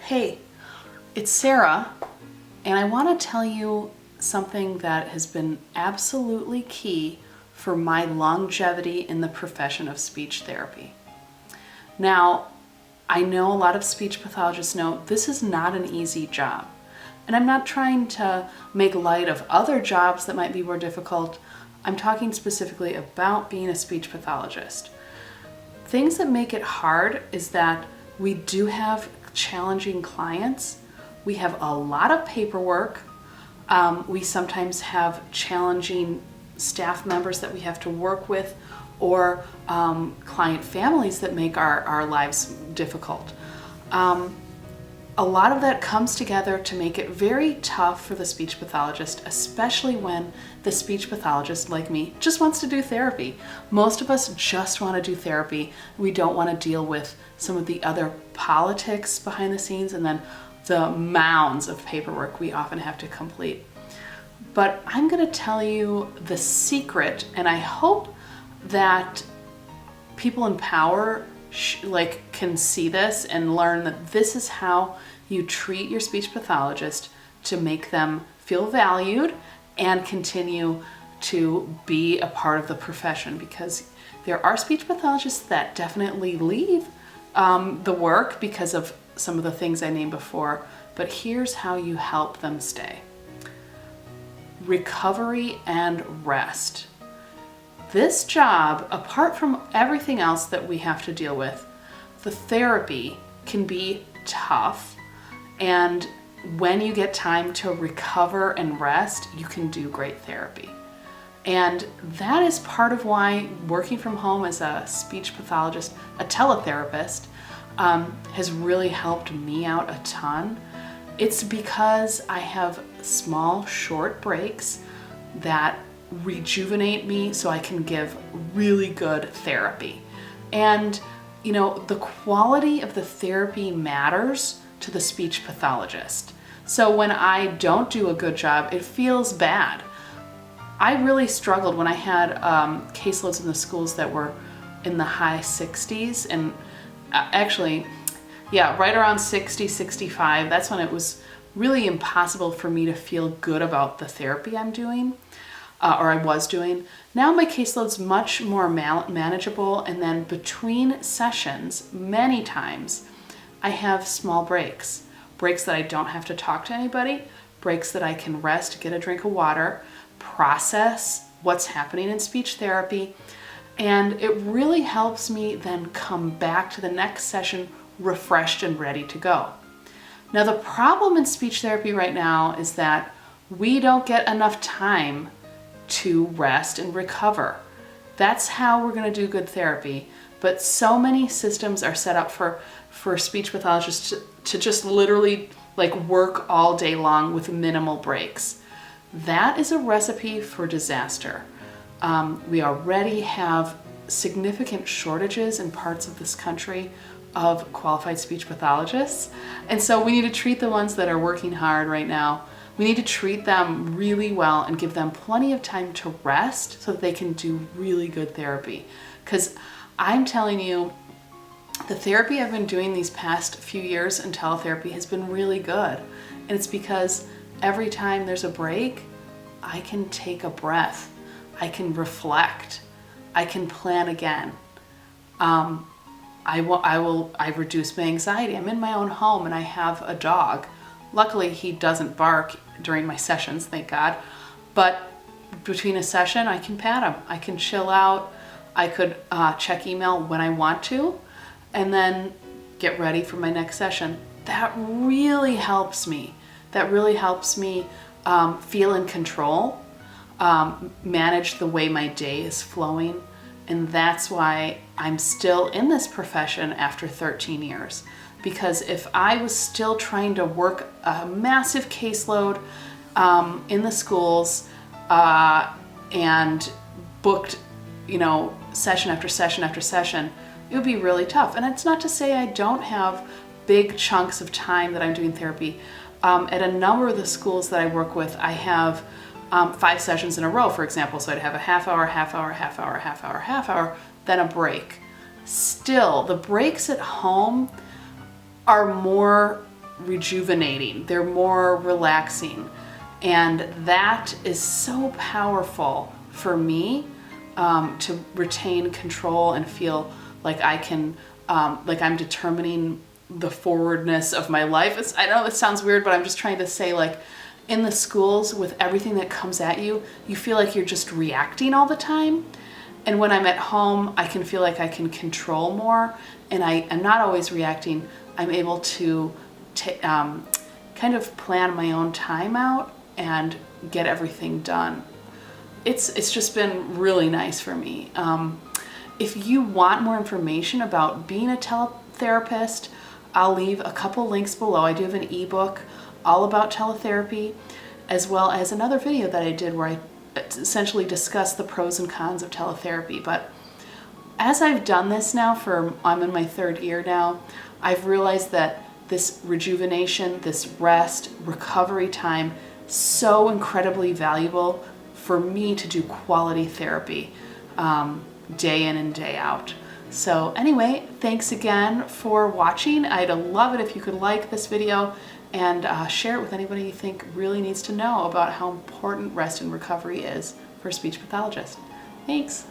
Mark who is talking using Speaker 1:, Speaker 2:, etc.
Speaker 1: Hey, it's Sarah, and I want to tell you something that has been absolutely key for my longevity in the profession of speech therapy. Now, I know a lot of speech pathologists know this is not an easy job, and I'm not trying to make light of other jobs that might be more difficult. I'm talking specifically about being a speech pathologist. Things that make it hard is that we do have challenging clients. We have a lot of paperwork. We sometimes have challenging staff members that we have to work with, or client families that make our lives difficult. A lot of that comes together to make it very tough for the speech pathologist, especially when the speech pathologist, like me, just wants to do therapy. Most of us just want to do therapy. We don't want to deal with some of the other politics behind the scenes and then the mounds of paperwork we often have to complete. But I'm going to tell you the secret, and I hope that people in power can see this and learn that this is how you treat your speech pathologist to make them feel valued and continue to be a part of the profession, because there are speech pathologists that definitely leave the work because of some of the things I named before, but here's how you help them stay. Recovery and rest. This job, apart from everything else that we have to deal with, the therapy can be tough, and when you get time to recover and rest, you can do great therapy. And that is part of why working from home as a speech pathologist, a teletherapist, has really helped me out a ton. It's because I have small, short breaks that rejuvenate me so I can give really good therapy. And the quality of the therapy matters to the speech pathologist. So when I don't do a good job, it feels bad. I really struggled when I had caseloads in the schools that were in the high 60s, and right around 60, 65. That's when it was really impossible for me to feel good about the therapy I'm doing, or I was doing. Now my caseload's much more manageable, and then between sessions, many times, I have small breaks that I don't have to talk to anybody, breaks that I can rest, get a drink of water, process what's happening in speech therapy, and it really helps me then come back to the next session refreshed and ready to go. Now, the problem in speech therapy right now is that we don't get enough time to rest and recover. That's how we're going to do good therapy, but so many systems are set up for speech pathologists to just literally work all day long with minimal breaks. That is a recipe for disaster. We already have significant shortages in parts of this country of qualified speech pathologists, and so we need to treat the ones that are working hard right now. We need to treat them really well and give them plenty of time to rest so that they can do really good therapy. Because I'm telling you, the therapy I've been doing these past few years in teletherapy has been really good. And it's because every time there's a break, I can take a breath. I can reflect. I can plan again. I reduce my anxiety. I'm in my own home and I have a dog. Luckily, he doesn't bark during my sessions, thank God. But between a session, I can pat him. I can chill out. I could check email when I want to, and then get ready for my next session. That really helps me. That really helps me feel in control, manage the way my day is flowing. And that's why I'm still in this profession after 13 years. Because if I was still trying to work a massive caseload in the schools and booked, session after session after session, it would be really tough. And it's not to say I don't have big chunks of time that I'm doing therapy. At a number of the schools that I work with, I have 5 sessions in a row, for example. So I'd have a half hour, half hour, half hour, half hour, half hour, then a break. Still, the breaks at home are more rejuvenating, they're more relaxing. And that is so powerful for me, to retain control and feel like I can, like I'm determining the forwardness of my life. I know it sounds weird, but I'm just trying to say, like, in the schools with everything that comes at you, you feel like you're just reacting all the time. And when I'm at home, I can feel like I can control more, and I am not always reacting. I'm able to kind of plan my own time out and get everything done. It's just been really nice for me. If you want more information about being a teletherapist, I'll leave a couple links below. I do have an ebook all about teletherapy, as well as another video that I did where I essentially discuss the pros and cons of teletherapy. But as I've done this now I'm in my 3rd year now, I've realized that this rejuvenation, this rest, recovery time, so incredibly valuable for me to do quality therapy day in and day out. So anyway, thanks again for watching. I'd love it if you could like this video and share it with anybody you think really needs to know about how important rest and recovery is for a speech pathologist. Thanks.